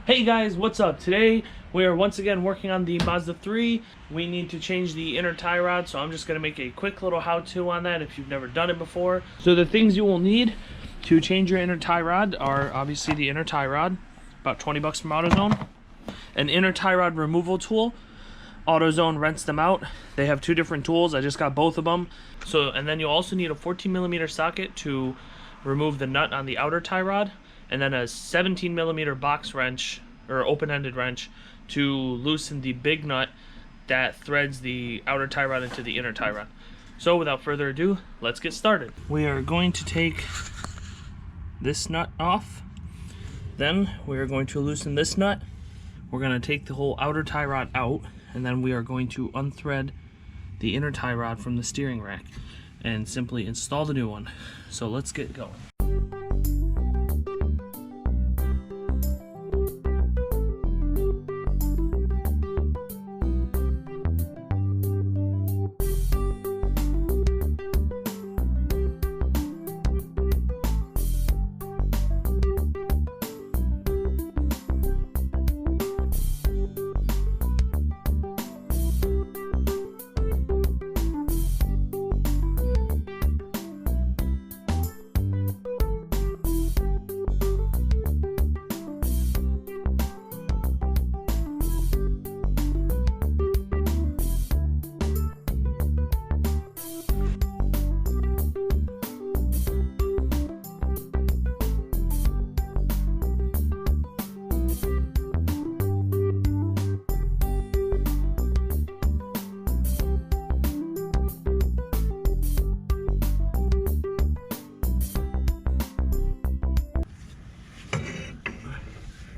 Hey guys, what's up? Today we are once again working on the Mazda 3. We need to change the inner tie rod, so I'm just going to make a quick little how-to on that if you've never done it before. So the things you will need to change your inner tie rod are obviously the inner tie rod, about 20 bucks from AutoZone. An inner tie rod removal tool. AutoZone rents them out. They have two different tools. I just got both of them. And then you'll also need a 14mm socket to remove the nut on the outer tie rod, and then a 17mm box wrench or open-ended wrench to loosen the big nut that threads the outer tie rod into the inner tie rod. So without further ado, let's get started. We are going to take this nut off. Then we are going to loosen this nut. We're going to take the whole outer tie rod out, and then we are going to unthread the inner tie rod from the steering rack and simply install the new one. So let's get going.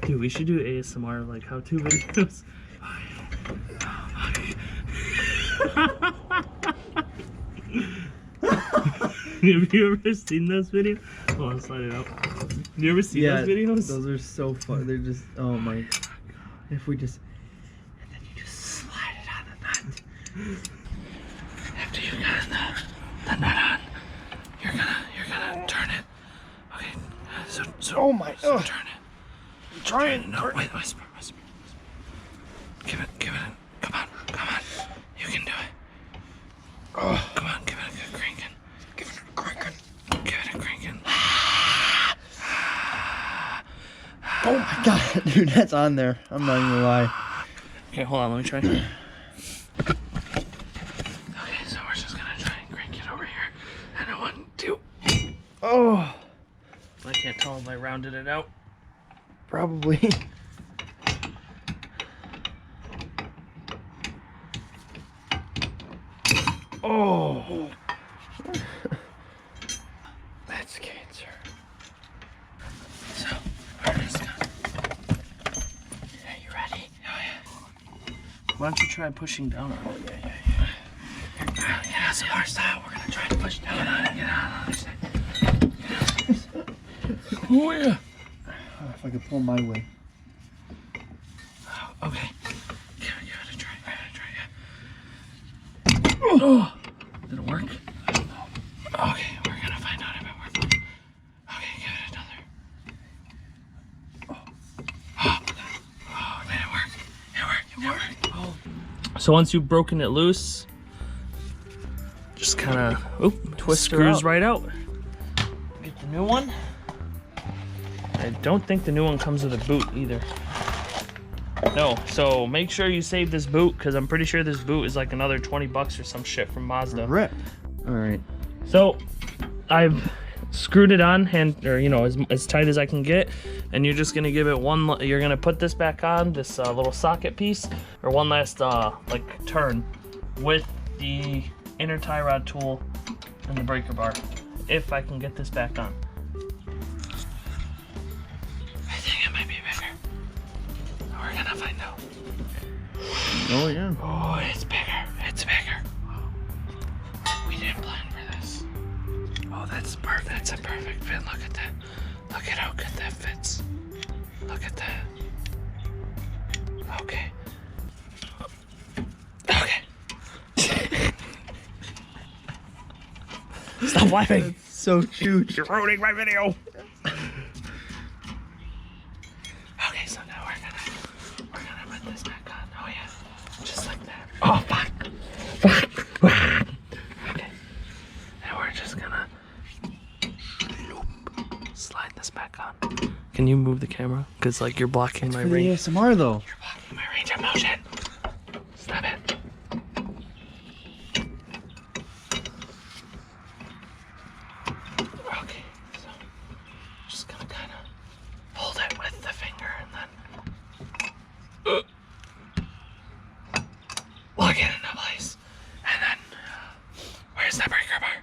Dude, we should do ASMR like how-to videos. Have you ever seen this video? Hold on, slide it out. Have you ever seen those videos? Those are so fun. They're just, oh my. If we just, and then you just slide it on the nut. After you got the nut on, you're gonna turn it. Okay, so Oh my, so turn it. Try it. No, wait, whisper. Give it. Come on. You can do it. Oh, come on, give it a good cranking. Give it a cranking. Oh my god, dude, that's on there. I'm not even gonna lie. Okay, hold on, let me try. Okay, so we're just gonna try and crank it over here. And 1, 2. Oh, I can't tell if I rounded it out. probably. Oh, that's cancer. So, we're just gonna... Are you ready? Oh yeah. Why don't you try pushing down on it? Yeah, so our style, we're gonna try to push down on it. Get on the other side. Oh yeah. If I could pull my way. Oh, okay. Give it a try. Oh, did it work? Okay, we're gonna find out if it worked. Okay, give it another. Oh, man, it worked. Oh. So once you've broken it loose, just kind of Twist screws right out. Get the new one. I don't think the new one comes with a boot either. No, so make sure you save this boot, because I'm pretty sure this boot is like another 20 bucks or some shit from Mazda. Rip. All right. So I've screwed it on as tight as I can get, and you're just gonna give it you're gonna put this back on, this little socket piece, or one last like turn with the inner tie rod tool and the breaker bar, if I can get this back on. I think it might be bigger. We're gonna find out. Oh yeah. Oh, it's bigger. We didn't plan for this. Oh, that's perfect. That's a perfect fit. Look at that. Look at how good that fits. Look at that. Okay. Stop laughing. That's so cute. You're ruining my video. Okay, so now we're gonna can you move the camera? Because like you're blocking my For the range. ASMR though. You're blocking my range of motion. Stop it. Okay, so just gonna kind of hold it with the finger and then plug it into place. And then where's the breaker bar?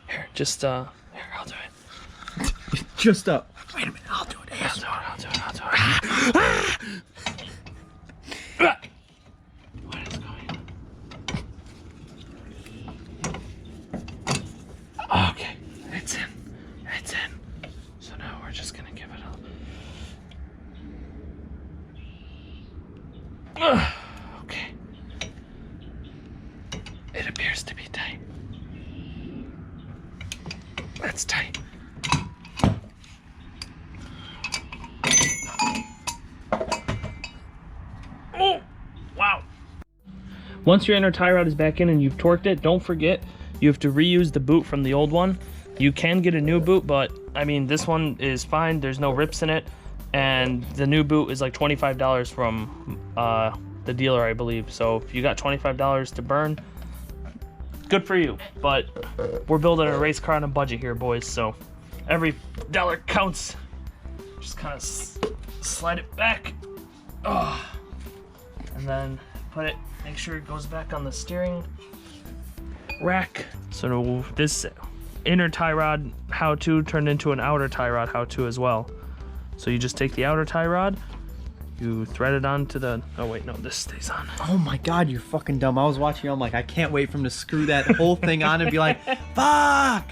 Here, just here, I'll do it. Just up. Wait a minute, I'll do it. I'll do it. What is going on? Okay, it's in. It's in. So now we're just gonna give it a. Okay. It appears to be tight. That's tight. Oh, wow. Once your inner tie rod is back in and you've torqued it, don't forget you have to reuse the boot from the old one. You can get a new boot, but I mean, this one is fine. There's no rips in it. And the new boot is like $25 from the dealer, I believe. So if you got $25 to burn, good for you. But we're building a race car on a budget here, boys. So every dollar counts. Just kind of slide it back. Oh. And then put it, make sure it goes back on the steering rack. So this inner tie rod how-to turned into an outer tie rod how-to as well. So you just take the outer tie rod, you thread it onto the, oh wait, no, this stays on. Oh my god, you're fucking dumb. I was watching, I'm like, I can't wait for him to screw that whole thing on and be like, fuck!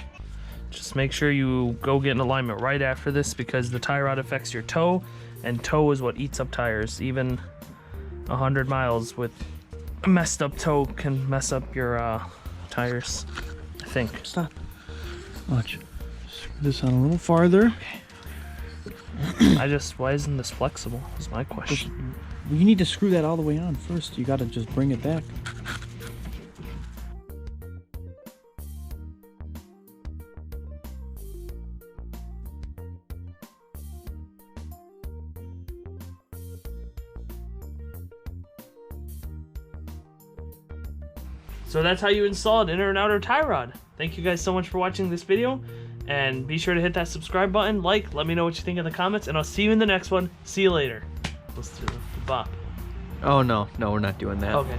Just make sure you go get an alignment right after this because the tie rod affects your toe, and toe is what eats up tires. Even 100 miles with a messed up toe can mess up your tires, I think. Stop. Watch. Screw this on a little farther. Why isn't this flexible is my question. You need to screw that all the way on first. You gotta just bring it back. So that's how you install an inner and outer tie rod. Thank you guys so much for watching this video, and be sure to hit that subscribe button, let me know what you think in the comments, and I'll see you in the next one. See you later. Let's do the bop. Oh no, we're not doing that. Okay.